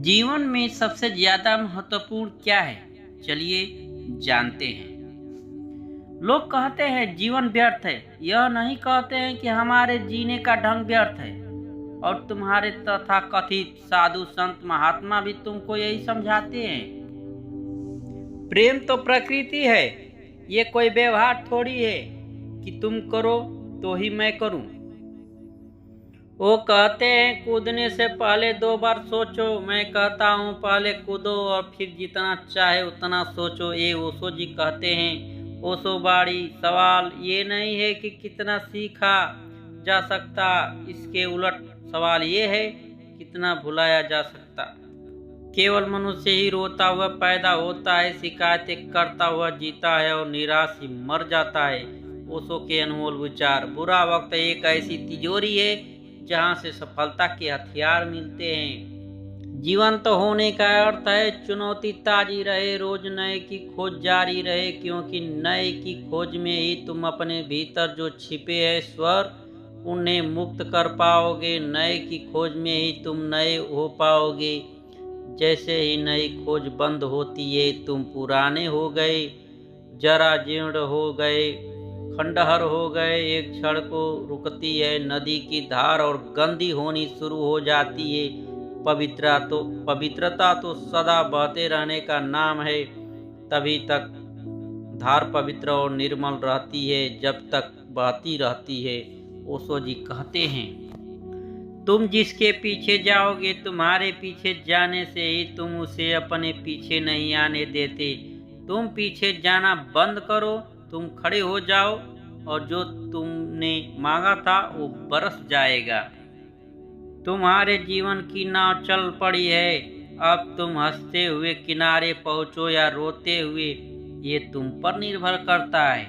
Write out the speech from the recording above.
जीवन में सबसे ज्यादा महत्वपूर्ण क्या है? चलिए जानते हैं। लोग कहते हैं जीवन व्यर्थ है। यह नहीं कहते हैं कि हमारे जीने का ढंग व्यर्थ है। और तुम्हारे तथाकथित साधु संत महात्मा भी तुमको यही समझाते हैं। प्रेम तो प्रकृति है। ये कोई व्यवहार थोड़ी है कि तुम करो तो ही मैं करूं। वो कहते हैं कूदने से पहले 2 बार सोचो। मैं कहता हूँ पहले कूदो और फिर जितना चाहे उतना सोचो। ये ओशो जी कहते हैं। ओशो बाड़ी सवाल ये नहीं है कि कितना सीखा जा सकता, इसके उलट सवाल ये है कितना भुलाया जा सकता। केवल मनुष्य ही रोता हुआ पैदा होता है, शिकायतें करता हुआ जीता है और निराश ही मर जाता है। ओशो के अनमोल विचार। बुरा वक्त एक ऐसी तिजोरी है जहां से सफलता के हथियार मिलते हैं। जीवन तो होने का अर्थ है चुनौती ताजी रहे, रोज नए की खोज जारी रहे, क्योंकि नए की खोज में ही तुम अपने भीतर जो छिपे है स्वर उन्हें मुक्त कर पाओगे। नए की खोज में ही तुम नए हो पाओगे। जैसे ही नई खोज बंद होती है तुम पुराने हो गए, जरा जीर्ण हो गए, खंडहर हो गए। एक क्षण को रुकती है नदी की धार और गंदी होनी शुरू हो जाती है। पवित्रता तो सदा बहते रहने का नाम है। तभी तक धार पवित्र और निर्मल रहती है जब तक बहती रहती है। ओशो जी कहते हैं तुम जिसके पीछे जाओगे, तुम्हारे पीछे जाने से ही तुम उसे अपने पीछे नहीं आने देते। तुम पीछे जाना बंद करो, तुम खड़े हो जाओ और जो तुमने मांगा था वो बरस जाएगा। तुम्हारे जीवन की नाव चल पड़ी है। अब तुम हंसते हुए किनारे पहुंचो या रोते हुए, ये तुम पर निर्भर करता है।